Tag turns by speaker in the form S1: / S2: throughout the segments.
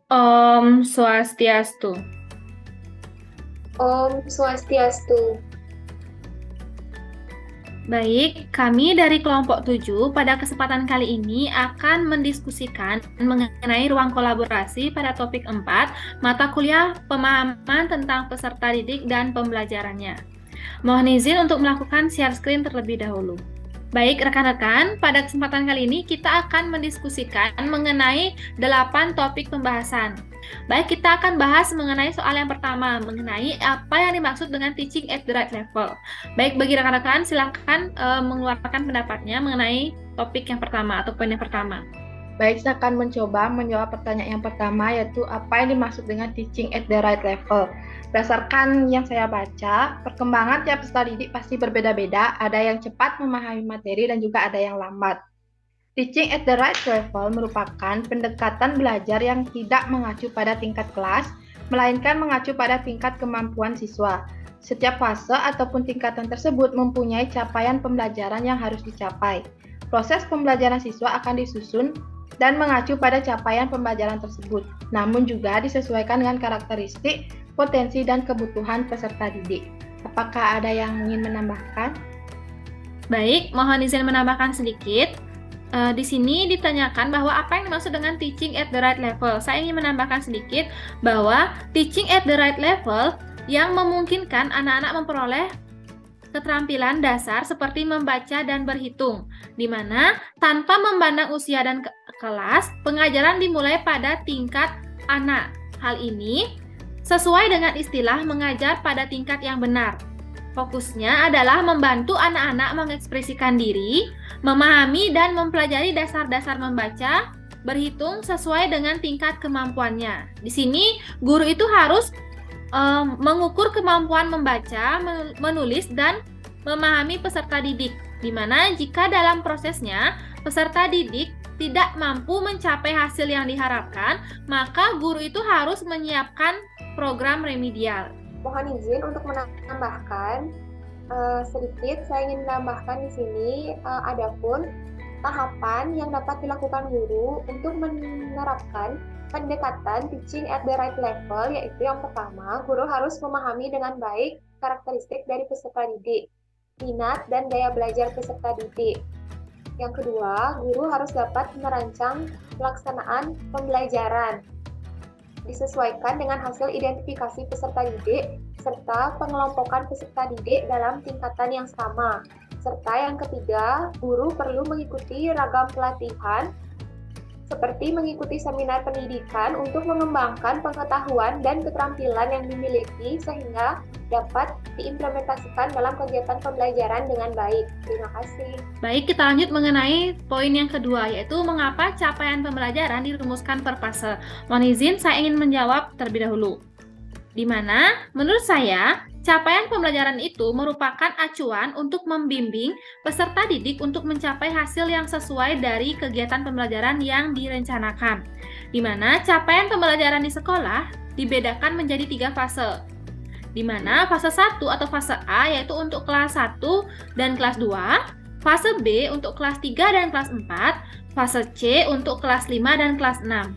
S1: Om Swastiastu.
S2: Om Swastiastu.
S1: Baik, kami dari kelompok 7 pada kesempatan kali ini akan mendiskusikan mengenai ruang kolaborasi pada topik 4, mata kuliah pemahaman tentang peserta didik dan pembelajarannya. Mohon izin untuk melakukan share screen terlebih dahulu. Baik, rekan-rekan, pada kesempatan kali ini kita akan mendiskusikan mengenai 8 topik pembahasan. Baik, kita akan bahas mengenai soal yang pertama, mengenai apa yang dimaksud dengan teaching at the right level. Baik, bagi rekan-rekan, silakan mengeluarkan pendapatnya mengenai topik yang pertama atau poin yang pertama.
S3: Baik, saya akan mencoba menjawab pertanyaan yang pertama, yaitu apa yang dimaksud dengan teaching at the right level. Berdasarkan yang saya baca, perkembangan tiap peserta didik pasti berbeda-beda, ada yang cepat memahami materi dan juga ada yang lambat. Teaching at the right level merupakan pendekatan belajar yang tidak mengacu pada tingkat kelas, melainkan mengacu pada tingkat kemampuan siswa. Setiap fase ataupun tingkatan tersebut mempunyai capaian pembelajaran yang harus dicapai. Proses pembelajaran siswa akan disusun dan mengacu pada capaian pembelajaran tersebut, namun juga disesuaikan dengan karakteristik, potensi, dan kebutuhan peserta didik. Apakah ada yang ingin menambahkan?
S1: Baik, mohon izin menambahkan sedikit. Di sini ditanyakan bahwa apa yang dimaksud dengan teaching at the right level. Saya ingin menambahkan sedikit bahwa teaching at the right level yang memungkinkan anak-anak memperoleh keterampilan dasar seperti membaca dan berhitung, di mana tanpa memandang usia dan kelas, pengajaran dimulai pada tingkat anak. Hal ini sesuai dengan istilah mengajar pada tingkat yang benar. Fokusnya adalah membantu anak-anak mengekspresikan diri, memahami dan mempelajari dasar-dasar membaca, berhitung sesuai dengan tingkat kemampuannya. Di sini, guru itu harus mengukur kemampuan membaca, menulis, dan memahami peserta didik, di mana jika dalam prosesnya peserta didik tidak mampu mencapai hasil yang diharapkan, maka guru itu harus menyiapkan program remedial.
S2: Mohon izin untuk menambahkan sedikit. Saya ingin menambahkan di sini adapun tahapan yang dapat dilakukan guru untuk menerapkan pendekatan teaching at the right level, yaitu yang pertama, guru harus memahami dengan baik karakteristik dari peserta didik, minat dan daya belajar peserta didik. Yang kedua, guru harus dapat merancang pelaksanaan pembelajaran disesuaikan dengan hasil identifikasi peserta didik serta pengelompokan peserta didik dalam tingkatan yang sama. Serta yang ketiga, guru perlu mengikuti ragam pelatihan seperti mengikuti seminar pendidikan untuk mengembangkan pengetahuan dan keterampilan yang dimiliki sehingga dapat diimplementasikan dalam kegiatan pembelajaran dengan baik. Terima kasih.
S1: Baik, kita lanjut mengenai poin yang kedua, yaitu mengapa capaian pembelajaran dirumuskan per fase. Mohon izin, saya ingin menjawab terlebih dahulu. Di mana, menurut saya, capaian pembelajaran itu merupakan acuan untuk membimbing peserta didik untuk mencapai hasil yang sesuai dari kegiatan pembelajaran yang direncanakan. Di mana capaian pembelajaran di sekolah dibedakan menjadi 3 fase. Di mana fase 1 atau fase A yaitu untuk kelas 1 dan kelas 2, fase B untuk kelas 3 dan kelas 4, fase C untuk kelas 5 dan kelas 6.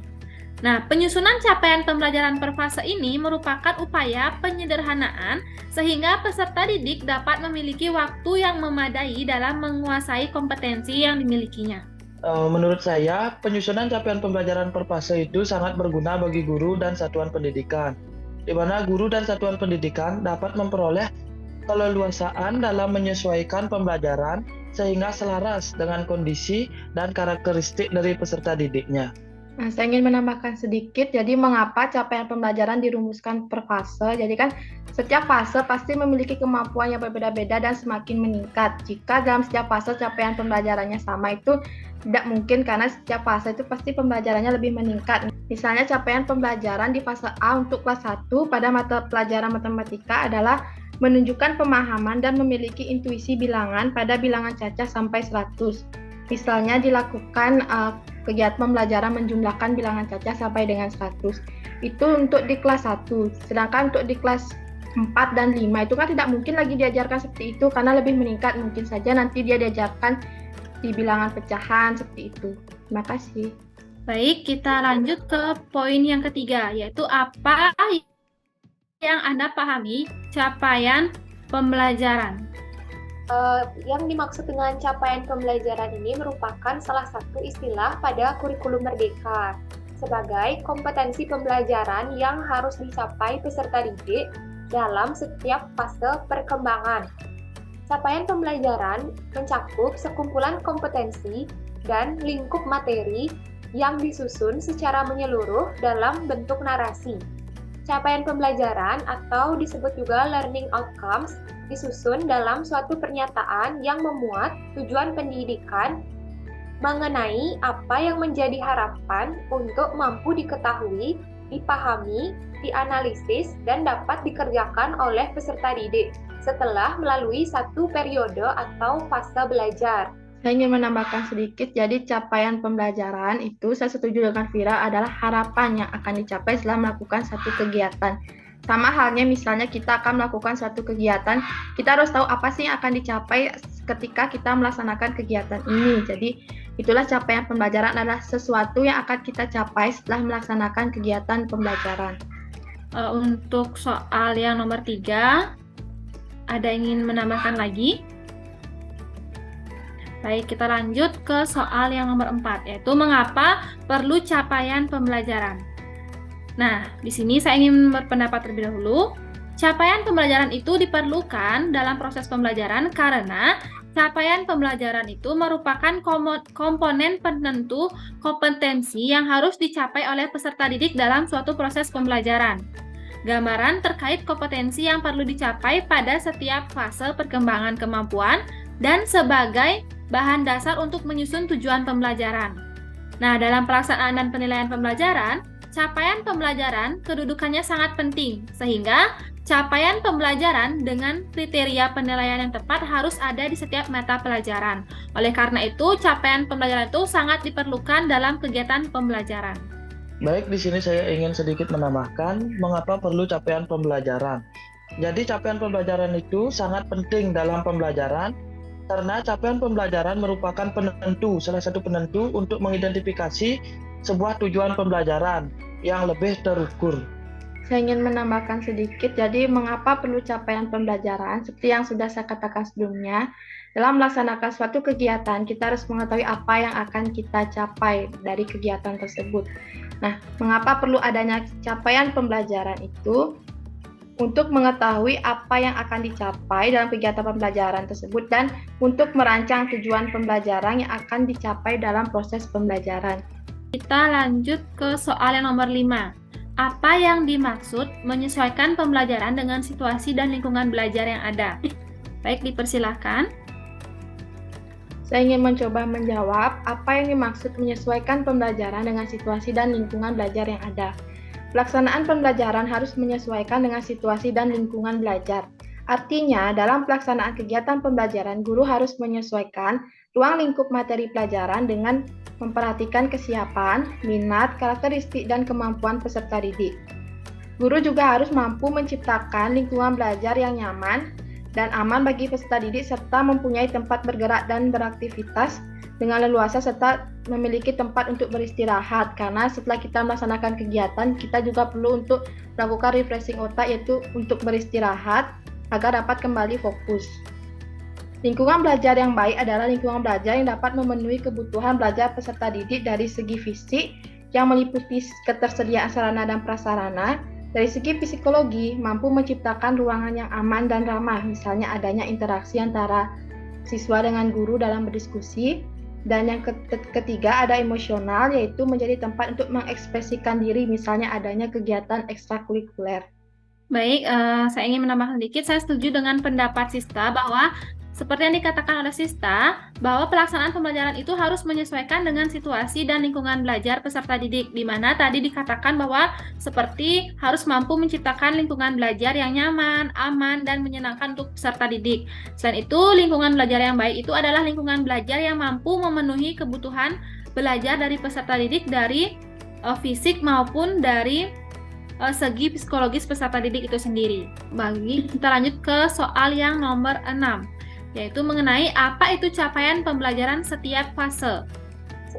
S1: Nah, penyusunan capaian pembelajaran per fase ini merupakan upaya penyederhanaan sehingga peserta didik dapat memiliki waktu yang memadai dalam menguasai kompetensi yang dimilikinya.
S4: Menurut saya, penyusunan capaian pembelajaran per fase itu sangat berguna bagi guru dan satuan pendidikan, di mana guru dan satuan pendidikan dapat memperoleh keleluasaan dalam menyesuaikan pembelajaran sehingga selaras dengan kondisi dan karakteristik dari peserta didiknya.
S3: Nah, saya ingin menambahkan sedikit, jadi mengapa capaian pembelajaran dirumuskan per fase? Jadi kan setiap fase pasti memiliki kemampuan yang berbeda-beda dan semakin meningkat. Jika dalam setiap fase capaian pembelajarannya sama, itu tidak mungkin karena setiap fase itu pasti pembelajarannya lebih meningkat. Misalnya capaian pembelajaran di fase A untuk kelas 1 pada mata pelajaran matematika adalah menunjukkan pemahaman dan memiliki intuisi bilangan pada bilangan cacah sampai 100. Misalnya dilakukan kegiatan pembelajaran menjumlahkan bilangan cacah sampai dengan 100. Itu untuk di kelas 1. Sedangkan untuk di kelas 4 dan 5 itu kan tidak mungkin lagi diajarkan seperti itu karena lebih meningkat. Mungkin saja nanti dia diajarkan di bilangan pecahan seperti itu. Terima kasih.
S1: Baik, kita lanjut ke poin yang ketiga, yaitu apa yang Anda pahami capaian pembelajaran.
S2: Yang dimaksud dengan capaian pembelajaran ini merupakan salah satu istilah pada kurikulum Merdeka sebagai kompetensi pembelajaran yang harus dicapai peserta didik dalam setiap fase perkembangan. Capaian pembelajaran mencakup sekumpulan kompetensi dan lingkup materi yang disusun secara menyeluruh dalam bentuk narasi. Capaian pembelajaran atau disebut juga learning outcomes disusun dalam suatu pernyataan yang memuat tujuan pendidikan mengenai apa yang menjadi harapan untuk mampu diketahui, dipahami, dianalisis, dan dapat dikerjakan oleh peserta didik setelah melalui satu periode atau fase belajar.
S3: Saya ingin menambahkan sedikit, jadi capaian pembelajaran itu saya setuju dengan Vira adalah harapan yang akan dicapai setelah melakukan satu kegiatan. Sama halnya misalnya kita akan melakukan suatu kegiatan, kita harus tahu apa sih yang akan dicapai ketika kita melaksanakan kegiatan ini. Jadi itulah capaian pembelajaran adalah sesuatu yang akan kita capai setelah melaksanakan kegiatan pembelajaran.
S1: Untuk soal yang nomor 3, ada yang ingin menambahkan lagi? Baik, kita lanjut ke soal yang nomor 4, yaitu mengapa perlu capaian pembelajaran. Nah, di sini saya ingin berpendapat terlebih dahulu. Capaian pembelajaran itu diperlukan dalam proses pembelajaran karena capaian pembelajaran itu merupakan komponen penentu kompetensi yang harus dicapai oleh peserta didik dalam suatu proses pembelajaran. Gambaran terkait kompetensi yang perlu dicapai pada setiap fase perkembangan kemampuan dan sebagai bahan dasar untuk menyusun tujuan pembelajaran. Nah, dalam pelaksanaan dan penilaian pembelajaran, capaian pembelajaran kedudukannya sangat penting, sehingga capaian pembelajaran dengan kriteria penilaian yang tepat harus ada di setiap mata pelajaran. Oleh karena itu, capaian pembelajaran itu sangat diperlukan dalam kegiatan pembelajaran.
S4: Baik, di sini saya ingin sedikit menambahkan mengapa perlu capaian pembelajaran. Jadi capaian pembelajaran itu sangat penting dalam pembelajaran karena capaian pembelajaran merupakan salah satu penentu untuk mengidentifikasi sebuah tujuan pembelajaran yang lebih terukur.
S3: Saya ingin menambahkan sedikit, jadi mengapa perlu capaian pembelajaran? Seperti yang sudah saya katakan sebelumnya, dalam melaksanakan suatu kegiatan, kita harus mengetahui apa yang akan kita capai dari kegiatan tersebut. Nah, mengapa perlu adanya capaian pembelajaran itu? Untuk mengetahui apa yang akan dicapai dalam kegiatan pembelajaran tersebut dan untuk merancang tujuan pembelajaran yang akan dicapai dalam proses pembelajaran.
S1: Kita lanjut ke soal yang nomor 5. Apa yang dimaksud menyesuaikan pembelajaran dengan situasi dan lingkungan belajar yang ada? Baik, dipersilahkan.
S3: Saya ingin mencoba menjawab apa yang dimaksud menyesuaikan pembelajaran dengan situasi dan lingkungan belajar yang ada. Pelaksanaan pembelajaran harus menyesuaikan dengan situasi dan lingkungan belajar. Artinya, dalam pelaksanaan kegiatan pembelajaran, guru harus menyesuaikan ruang lingkup materi pelajaran dengan memperhatikan kesiapan, minat, karakteristik, dan kemampuan peserta didik. Guru juga harus mampu menciptakan lingkungan belajar yang nyaman dan aman bagi peserta didik serta mempunyai tempat bergerak dan beraktivitas dengan leluasa serta memiliki tempat untuk beristirahat, karena setelah kita melaksanakan kegiatan kita juga perlu untuk melakukan refreshing otak, yaitu untuk beristirahat agar dapat kembali fokus. Lingkungan belajar yang baik adalah lingkungan belajar yang dapat memenuhi kebutuhan belajar peserta didik dari segi fisik yang meliputi ketersediaan sarana dan prasarana. Dari segi psikologi, mampu menciptakan ruangan yang aman dan ramah, misalnya adanya interaksi antara siswa dengan guru dalam berdiskusi. Dan yang ketiga ada emosional, yaitu menjadi tempat untuk mengekspresikan diri, misalnya adanya kegiatan ekstrakurikuler.
S1: Baik, saya ingin menambahkan sedikit. Saya setuju dengan pendapat Sista bahwa seperti yang dikatakan oleh Sista, bahwa pelaksanaan pembelajaran itu harus menyesuaikan dengan situasi dan lingkungan belajar peserta didik, di mana tadi dikatakan bahwa seperti harus mampu menciptakan lingkungan belajar yang nyaman, aman, dan menyenangkan untuk peserta didik. Selain itu, lingkungan belajar yang baik itu adalah lingkungan belajar yang mampu memenuhi kebutuhan belajar dari peserta didik dari fisik maupun dari segi psikologis peserta didik itu sendiri. Kita lanjut ke soal yang nomor 6. Yaitu mengenai apa itu capaian pembelajaran setiap fase.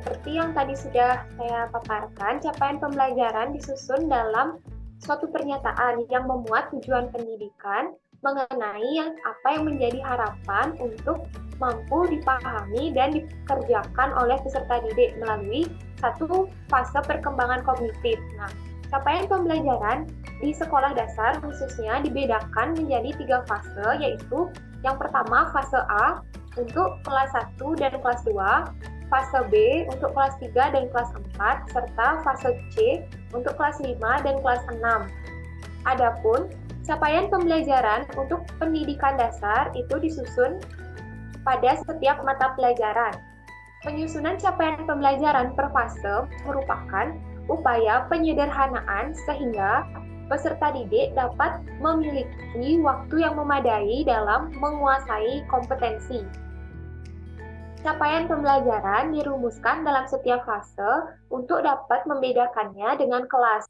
S2: seperti yang tadi sudah saya paparkan, capaian pembelajaran disusun dalam suatu pernyataan yang memuat tujuan pendidikan mengenai apa yang menjadi harapan untuk mampu dipahami dan dikerjakan oleh peserta didik melalui satu fase perkembangan kognitif. Nah, capaian pembelajaran di sekolah dasar khususnya dibedakan menjadi 3 fase, yaitu yang pertama fase A untuk kelas 1 dan kelas 2, fase B untuk kelas 3 dan kelas 4, serta fase C untuk kelas 5 dan kelas 6. Adapun capaian pembelajaran untuk pendidikan dasar itu disusun pada setiap mata pelajaran. Penyusunan capaian pembelajaran per fase merupakan upaya penyederhanaan sehingga peserta didik dapat memiliki waktu yang memadai dalam menguasai kompetensi. Capaian pembelajaran dirumuskan dalam setiap fase untuk dapat membedakannya dengan kelas.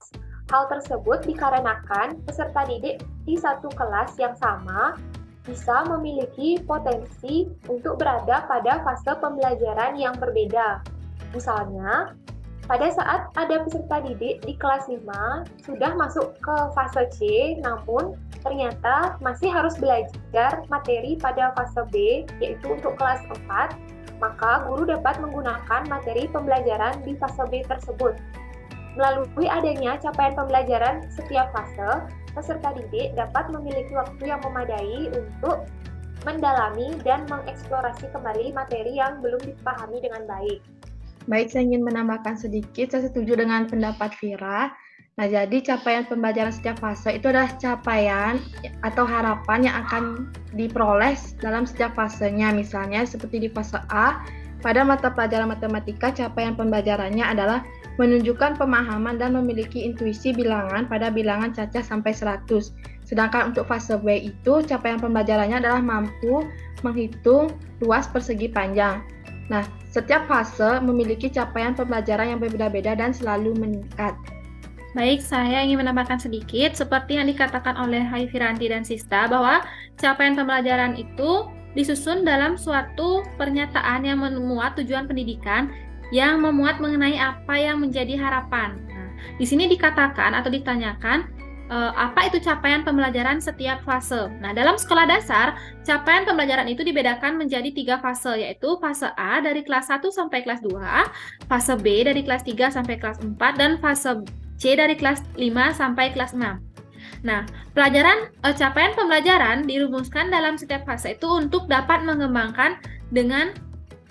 S2: Hal tersebut dikarenakan peserta didik di satu kelas yang sama bisa memiliki potensi untuk berada pada fase pembelajaran yang berbeda. Misalnya, pada saat ada peserta didik di kelas 5 sudah masuk ke fase C, namun ternyata masih harus belajar materi pada fase B, yaitu untuk kelas 4, maka guru dapat menggunakan materi pembelajaran di fase B tersebut. Melalui adanya capaian pembelajaran setiap fase, peserta didik dapat memiliki waktu yang memadai untuk mendalami dan mengeksplorasi kembali materi yang belum dipahami dengan baik.
S3: Baik, saya ingin menambahkan sedikit, saya setuju dengan pendapat Vira. Nah, jadi capaian pembelajaran setiap fase itu adalah capaian atau harapan yang akan diperoleh dalam setiap fasenya. Misalnya seperti di fase A, pada mata pelajaran matematika, capaian pembelajarannya adalah menunjukkan pemahaman dan memiliki intuisi bilangan pada bilangan cacah sampai 100. Sedangkan untuk fase B itu, capaian pembelajarannya adalah mampu menghitung luas persegi panjang. Nah, setiap fase memiliki capaian pembelajaran yang berbeda-beda dan selalu meningkat.
S1: Baik, saya ingin menambahkan sedikit, seperti yang dikatakan oleh Hai Viranti dan Sista, bahwa capaian pembelajaran itu disusun dalam suatu pernyataan yang memuat tujuan pendidikan yang memuat mengenai apa yang menjadi harapan. Nah, di sini dikatakan atau ditanyakan apa itu capaian pembelajaran setiap fase. Nah, dalam sekolah dasar, capaian pembelajaran itu dibedakan menjadi 3 fase, yaitu fase A dari kelas 1 sampai kelas 2, fase B dari kelas 3 sampai kelas 4, dan fase C dari kelas 5 sampai kelas 6. Nah, capaian pembelajaran dirumuskan dalam setiap fase itu untuk dapat mengembangkan dengan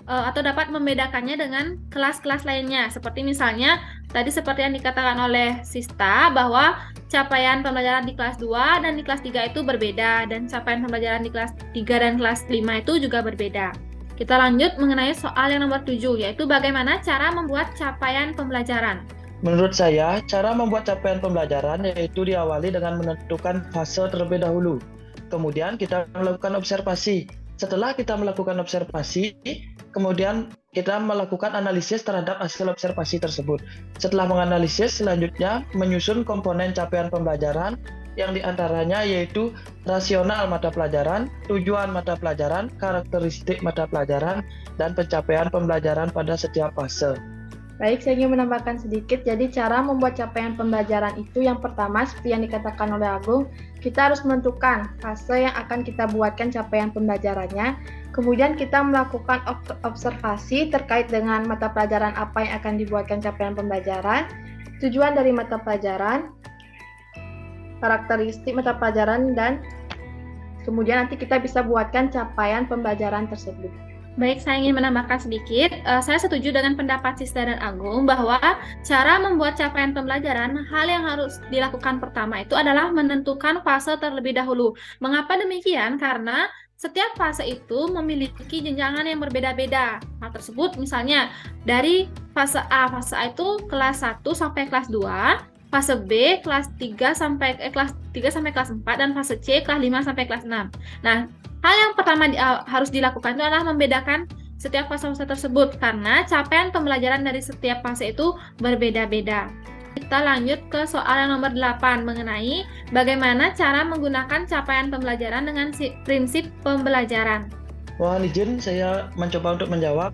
S1: atau dapat membedakannya dengan kelas-kelas lainnya. Seperti misalnya, tadi seperti yang dikatakan oleh Sista, bahwa capaian pembelajaran di kelas 2 dan di kelas 3 itu berbeda, dan capaian pembelajaran di kelas 3 dan kelas 5 itu juga berbeda. Kita lanjut mengenai soal yang nomor 7, yaitu bagaimana cara membuat capaian pembelajaran.
S4: Menurut saya, cara membuat capaian pembelajaran yaitu diawali dengan menentukan fase terlebih dahulu. Kemudian kita melakukan observasi. Setelah kita melakukan observasi, kemudian kita melakukan analisis terhadap hasil observasi tersebut. Setelah menganalisis, selanjutnya menyusun komponen capaian pembelajaran yang diantaranya yaitu rasional mata pelajaran, tujuan mata pelajaran, karakteristik mata pelajaran, dan pencapaian pembelajaran pada setiap fase.
S3: Baik, saya ingin menambahkan sedikit. Jadi cara membuat capaian pembelajaran itu yang pertama, seperti yang dikatakan oleh Agung, kita harus menentukan fase yang akan kita buatkan capaian pembelajarannya. Kemudian kita melakukan observasi terkait dengan mata pelajaran apa yang akan dibuatkan capaian pembelajaran, tujuan dari mata pelajaran, karakteristik mata pelajaran, dan kemudian nanti kita bisa buatkan capaian pembelajaran tersebut.
S1: Baik, saya ingin menambahkan sedikit. Saya setuju dengan pendapat Sista dan Agung bahwa cara membuat capaian pembelajaran, hal yang harus dilakukan pertama itu adalah menentukan fase terlebih dahulu. Mengapa demikian? Karena setiap fase itu memiliki jenjangan yang berbeda-beda. Hal tersebut misalnya dari fase A itu kelas 1 sampai kelas 2, fase B kelas 3 sampai kelas 4, dan fase C kelas 5 sampai kelas 6. Nah, hal yang pertama harus dilakukan itu adalah membedakan setiap fase-fase tersebut karena capaian pembelajaran dari setiap fase itu berbeda-beda. Kita lanjut ke soal yang nomor 8 mengenai bagaimana cara menggunakan capaian pembelajaran dengan prinsip pembelajaran.
S4: Mohon izin saya mencoba untuk menjawab.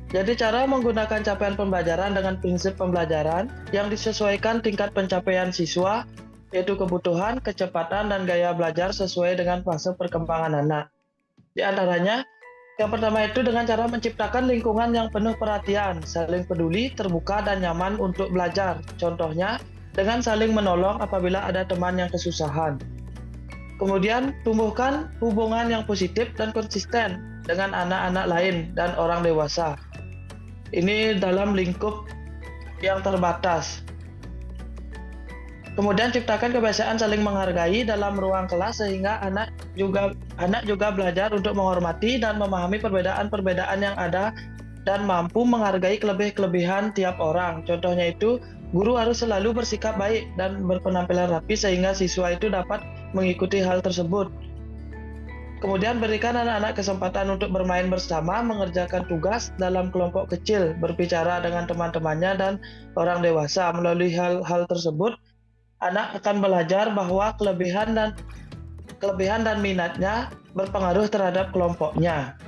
S4: Jadi cara menggunakan capaian pembelajaran dengan prinsip pembelajaran yang disesuaikan tingkat pencapaian siswa, yaitu kebutuhan, kecepatan, dan gaya belajar sesuai dengan fase perkembangan anak. Di antaranya, yang pertama itu dengan cara menciptakan lingkungan yang penuh perhatian, saling peduli, terbuka, dan nyaman untuk belajar. Contohnya, dengan saling menolong apabila ada teman yang kesusahan. Kemudian, tumbuhkan hubungan yang positif dan konsisten dengan anak-anak lain dan orang dewasa. Ini dalam lingkup yang terbatas. Kemudian ciptakan kebiasaan saling menghargai dalam ruang kelas sehingga anak juga belajar untuk menghormati dan memahami perbedaan-perbedaan yang ada dan mampu menghargai kelebihan tiap orang. Contohnya itu, guru harus selalu bersikap baik dan berpenampilan rapi sehingga siswa itu dapat mengikuti hal tersebut. Kemudian berikan anak-anak kesempatan untuk bermain bersama, mengerjakan tugas dalam kelompok kecil, berbicara dengan teman-temannya dan orang dewasa. Melalui hal-hal tersebut, anak akan belajar bahwa kelebihan dan minatnya berpengaruh terhadap kelompoknya.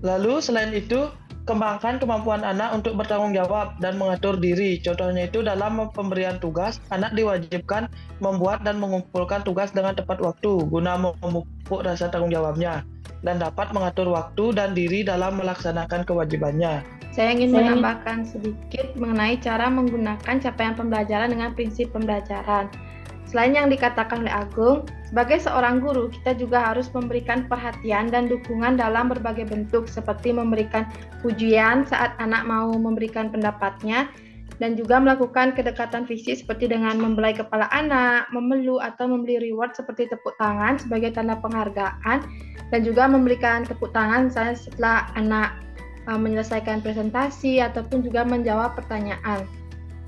S4: Lalu selain itu, kembangkan kemampuan anak untuk bertanggung jawab dan mengatur diri. Contohnya itu dalam pemberian tugas, anak diwajibkan membuat dan mengumpulkan tugas dengan tepat waktu guna memupuk rasa tanggung jawabnya dan dapat mengatur waktu dan diri dalam melaksanakan kewajibannya.
S3: Saya ingin menambahkan sedikit mengenai cara menggunakan capaian pembelajaran dengan prinsip pembelajaran. Selain yang dikatakan oleh Agung, sebagai seorang guru, kita juga harus memberikan perhatian dan dukungan dalam berbagai bentuk, seperti memberikan pujian saat anak mau memberikan pendapatnya, dan juga melakukan kedekatan fisik seperti dengan membelai kepala anak, memeluk, atau memberi reward seperti tepuk tangan sebagai tanda penghargaan, dan juga memberikan tepuk tangan misalnya setelah anak menyelesaikan presentasi ataupun juga menjawab pertanyaan.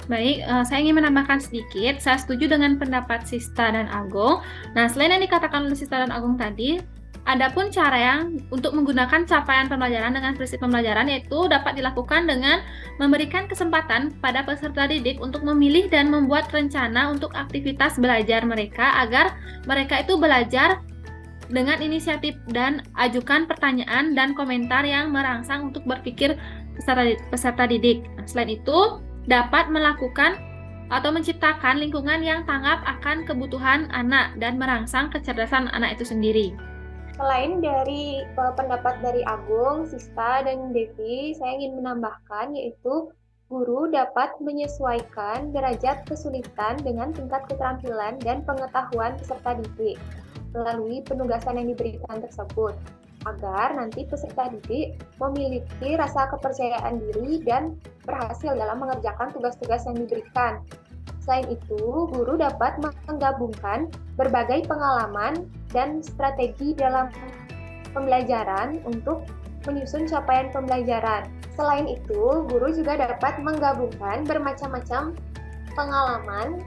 S1: Baik, saya ingin menambahkan sedikit. Saya setuju dengan pendapat Sista dan Agung. Nah, selain yang dikatakan oleh Sista dan Agung tadi, ada pun cara yang untuk menggunakan capaian pembelajaran dengan prinsip pembelajaran, yaitu dapat dilakukan dengan memberikan kesempatan pada peserta didik untuk memilih dan membuat rencana untuk aktivitas belajar mereka agar mereka itu belajar dengan inisiatif dan ajukan pertanyaan dan komentar yang merangsang untuk berpikir peserta didik. Nah, selain itu, dapat melakukan atau menciptakan lingkungan yang tanggap akan kebutuhan anak dan merangsang kecerdasan anak itu sendiri.
S2: Selain dari pendapat dari Agung, Sista, dan Devi, saya ingin menambahkan yaitu guru dapat menyesuaikan derajat kesulitan dengan tingkat keterampilan dan pengetahuan peserta didik melalui penugasan yang diberikan tersebut, agar nanti peserta didik memiliki rasa kepercayaan diri dan berhasil dalam mengerjakan tugas-tugas yang diberikan. Selain itu, guru dapat menggabungkan berbagai pengalaman dan strategi dalam pembelajaran untuk menyusun capaian pembelajaran. Selain itu, guru juga dapat menggabungkan bermacam-macam pengalaman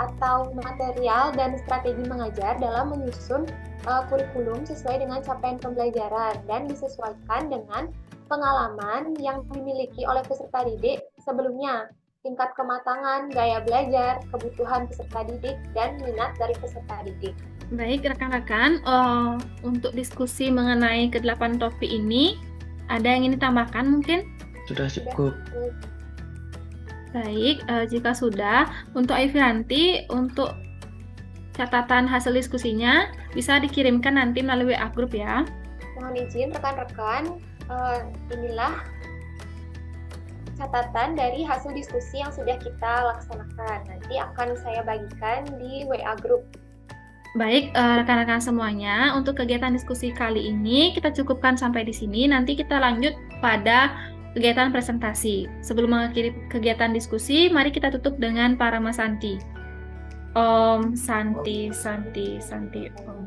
S2: atau material dan strategi mengajar dalam menyusun kurikulum sesuai dengan capaian pembelajaran dan disesuaikan dengan pengalaman yang dimiliki oleh peserta didik sebelumnya, tingkat kematangan, gaya belajar, kebutuhan peserta didik, dan minat dari peserta didik.
S1: Baik, rekan-rekan, untuk diskusi mengenai ke-8 topik ini, ada yang ingin ditambahkan mungkin?
S4: Sudah cukup.
S1: Baik, jika sudah, untuk Aifiranti, untuk catatan hasil diskusinya bisa dikirimkan nanti melalui WA Group ya.
S2: Mohon izin rekan-rekan, inilah catatan dari hasil diskusi yang sudah kita laksanakan. Nanti akan saya bagikan di WA Group.
S1: Baik, rekan-rekan semuanya, untuk kegiatan diskusi kali ini kita cukupkan sampai di sini. Nanti kita lanjut pada kegiatan presentasi. Sebelum mengakhiri kegiatan diskusi, mari kita tutup dengan Parama Santi. Om Santi Santi Santi Om.